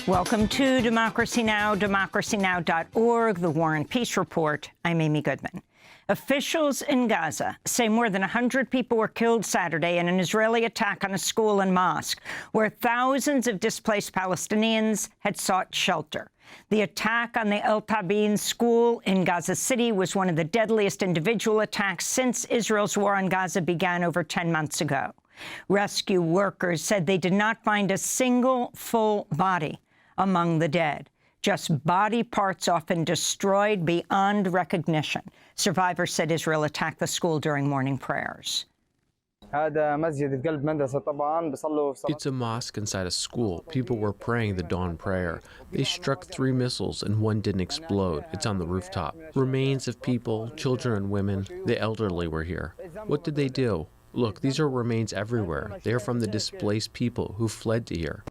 Welcome to Democracy Now!, democracynow.org, The War and Peace Report. I'm Amy Goodman. Officials in Gaza say more than 100 people were killed Saturday in an Israeli attack on a school and mosque, where thousands of displaced Palestinians had sought shelter. The attack on the El Tabin school in Gaza City was one of the deadliest individual attacks since Israel's war on Gaza began over 10 months ago. Rescue workers said they did not find a single full body among the dead, just body parts often destroyed beyond recognition. Survivors said Israel attacked the school during morning prayers. It's a mosque inside a school. People were praying the dawn prayer. They struck 3 missiles and one didn't explode. It's on the rooftop. Remains of people, children and women, the elderly were here. What did they do? Look, these are remains everywhere. They are from the displaced people who fled to here.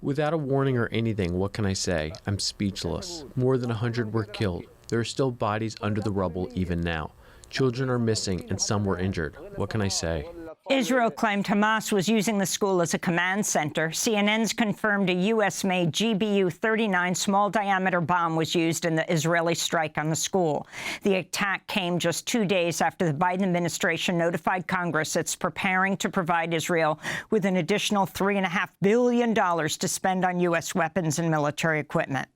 Without a warning or anything, what can I say? I'm speechless. More than 100 were killed. There are still bodies under the rubble even now. Children are missing and some were injured. What can I say? Israel claimed Hamas was using the school as a command center. CNN's confirmed a U.S.-made GBU-39 small-diameter bomb was used in the Israeli strike on the school. The attack came just 2 days after the Biden administration notified Congress it's preparing to provide Israel with an additional $3.5 billion to spend on U.S. weapons and military equipment.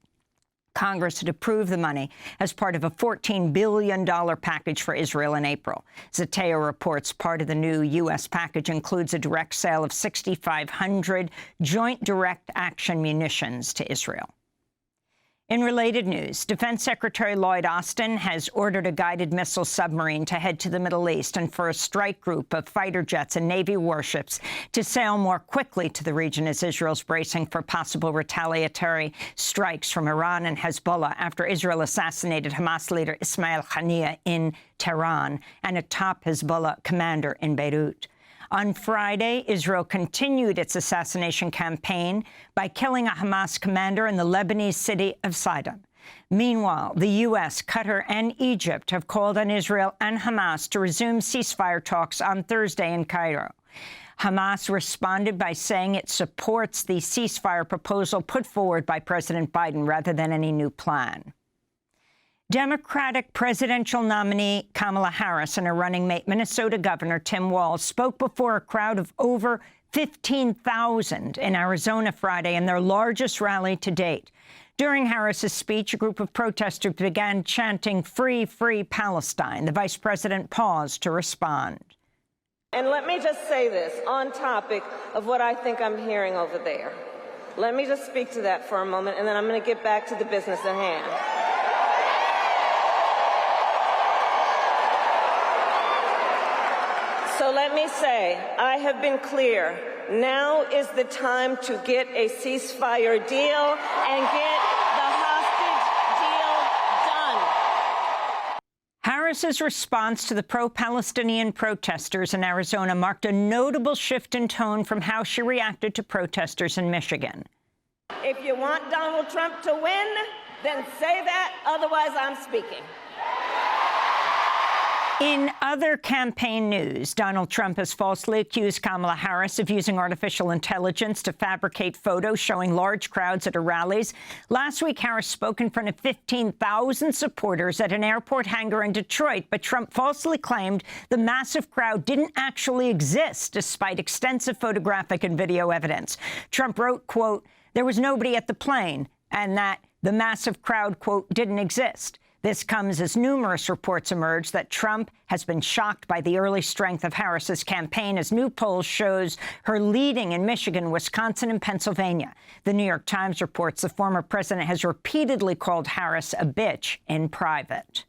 Congress had approved the money as part of a $14 billion package for Israel in April. Zateo reports part of the new U.S. package includes a direct sale of 6,500 joint direct action munitions to Israel. In related news, Defense Secretary Lloyd Austin has ordered a guided missile submarine to head to the Middle East and for a strike group of fighter jets and Navy warships to sail more quickly to the region as Israel's bracing for possible retaliatory strikes from Iran and Hezbollah after Israel assassinated Hamas leader Ismail Haniyeh in Tehran and a top Hezbollah commander in Beirut. On Friday, Israel continued its assassination campaign by killing a Hamas commander in the Lebanese city of Sidon. Meanwhile, the U.S., Qatar and Egypt have called on Israel and Hamas to resume ceasefire talks on Thursday in Cairo. Hamas responded by saying it supports the ceasefire proposal put forward by President Biden rather than any new plan. Democratic presidential nominee Kamala Harris and her running mate, Minnesota Governor Tim Walz, spoke before a crowd of over 15,000 in Arizona Friday in their largest rally to date. During Harris's speech, a group of protesters began chanting, "Free, free Palestine." The vice president paused to respond. And let me just say this on topic of what I think I'm hearing over there. Let me just speak to that for a moment, and then I'm going to get back to the business at hand. So let me say, I have been clear. Now is the time to get a ceasefire deal and get the hostage deal done. Harris's response to the pro-Palestinian protesters in Arizona marked a notable shift in tone from how she reacted to protesters in Michigan. If you want Donald Trump to win, then say that. Otherwise, I'm speaking. In other campaign news, Donald Trump has falsely accused Kamala Harris of using artificial intelligence to fabricate photos showing large crowds at her rallies. Last week, Harris spoke in front of 15,000 supporters at an airport hangar in Detroit, but Trump falsely claimed the massive crowd didn't actually exist, despite extensive photographic and video evidence. Trump wrote, quote, "There was nobody at the plane," and that the massive crowd, quote, "didn't exist." This comes as numerous reports emerge that Trump has been shocked by the early strength of Harris's campaign, as new polls shows her leading in Michigan, Wisconsin, and Pennsylvania. The New York Times reports the former president has repeatedly called Harris a bitch in private.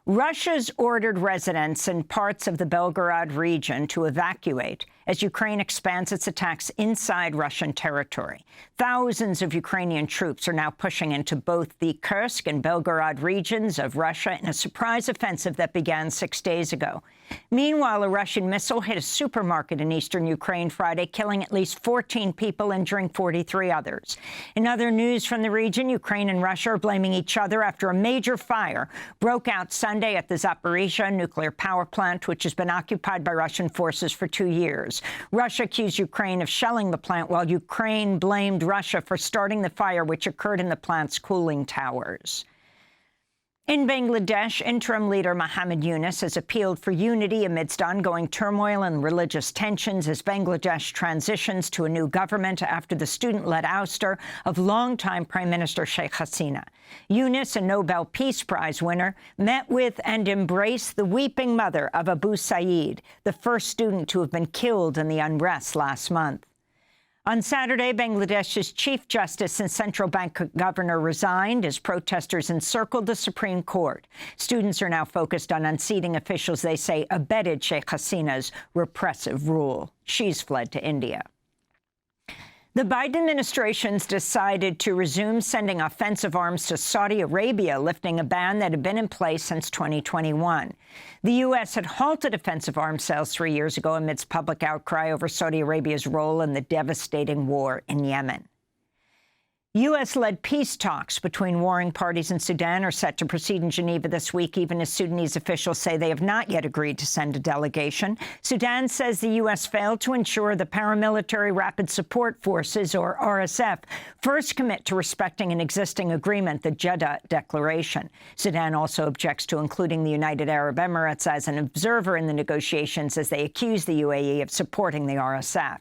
Russia's ordered residents in parts of the Belgorod region to evacuate as Ukraine expands its attacks inside Russian territory. Thousands of Ukrainian troops are now pushing into both the Kursk and Belgorod regions of Russia in a surprise offensive that began 6 days ago. Meanwhile, a Russian missile hit a supermarket in eastern Ukraine Friday, killing at least 14 people, injuring 43 others. In other news from the region, Ukraine and Russia are blaming each other after a major fire broke out Sunday at the Zaporizhzhia nuclear power plant, which has been occupied by Russian forces for 2 years. Russia accused Ukraine of shelling the plant, while Ukraine blamed Russia for starting the fire, which occurred in the plant's cooling towers. In Bangladesh, interim leader Muhammad Yunus has appealed for unity amidst ongoing turmoil and religious tensions as Bangladesh transitions to a new government after the student-led ouster of longtime Prime Minister Sheikh Hasina. Yunus, a Nobel Peace Prize winner, met with and embraced the weeping mother of Abu Saeed, the first student to have been killed in the unrest last month. On Saturday, Bangladesh's Chief Justice and Central Bank Governor resigned as protesters encircled the Supreme Court. Students are now focused on unseating officials they say abetted Sheikh Hasina's repressive rule. She's fled to India. The Biden administration's decided to resume sending offensive arms to Saudi Arabia, lifting a ban that had been in place since 2021. The U.S. had halted offensive arms sales 3 years ago amidst public outcry over Saudi Arabia's role in the devastating war in Yemen. U.S.-led peace talks between warring parties in Sudan are set to proceed in Geneva this week, even as Sudanese officials say they have not yet agreed to send a delegation. Sudan says the U.S. failed to ensure the Paramilitary Rapid Support Forces, or RSF, first commit to respecting an existing agreement, the Jeddah Declaration. Sudan also objects to including the United Arab Emirates as an observer in the negotiations, as they accuse the UAE of supporting the RSF.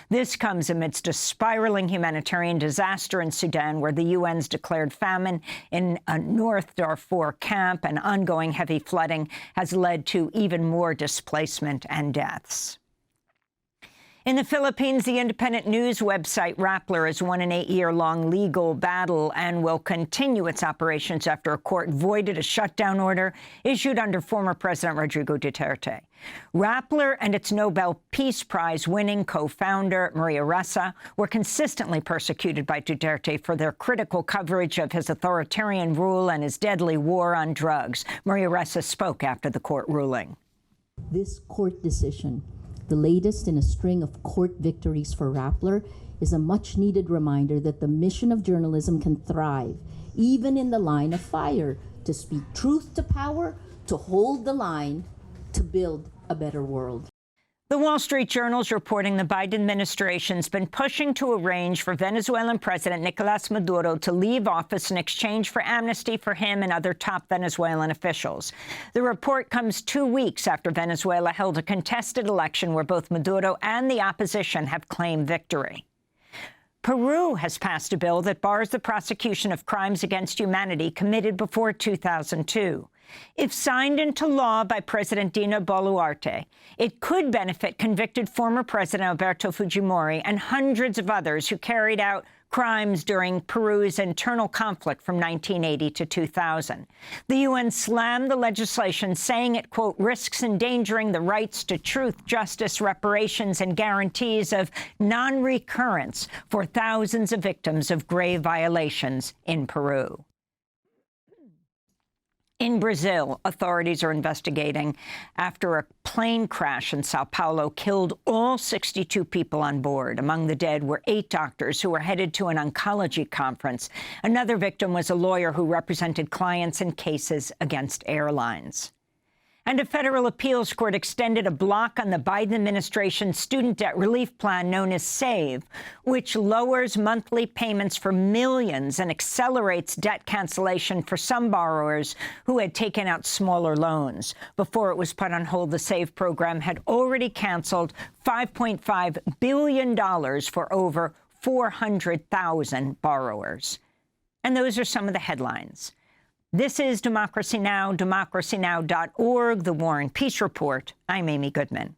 This comes amidst a spiraling humanitarian disaster in Sudan, where the UN's declared famine in a North Darfur camp and ongoing heavy flooding has led to even more displacement and deaths. In the Philippines, the independent news website Rappler has won an 8-year-long legal battle and will continue its operations after a court voided a shutdown order issued under former President Rodrigo Duterte. Rappler and its Nobel Peace Prize-winning co-founder, Maria Ressa, were consistently persecuted by Duterte for their critical coverage of his authoritarian rule and his deadly war on drugs. Maria Ressa spoke after the court ruling. This court decision, the latest in a string of court victories for Rappler, is a much-needed reminder that the mission of journalism can thrive, even in the line of fire, to speak truth to power, to hold the line, to build a better world. The Wall Street Journal's reporting the Biden administration's been pushing to arrange for Venezuelan President Nicolas Maduro to leave office in exchange for amnesty for him and other top Venezuelan officials. The report comes 2 weeks after Venezuela held a contested election where both Maduro and the opposition have claimed victory. Peru has passed a bill that bars the prosecution of crimes against humanity committed before 2002. If signed into law by President Dina Boluarte, it could benefit convicted former President Alberto Fujimori and hundreds of others who carried out crimes during Peru's internal conflict from 1980 to 2000. The UN slammed the legislation, saying it, quote, risks endangering the rights to truth, justice, reparations, and guarantees of non-recurrence for thousands of victims of grave violations in Peru. In Brazil, authorities are investigating after a plane crash in Sao Paulo killed all 62 people on board. Among the dead were 8 doctors who were headed to an oncology conference. Another victim was a lawyer who represented clients in cases against airlines. And a federal appeals court extended a block on the Biden administration's student debt relief plan known as SAVE, which lowers monthly payments for millions and accelerates debt cancellation for some borrowers who had taken out smaller loans. Before it was put on hold, the SAVE program had already canceled $5.5 billion for over 400,000 borrowers. And those are some of the headlines. This is Democracy Now!, democracynow.org, The War and Peace Report. I'm Amy Goodman.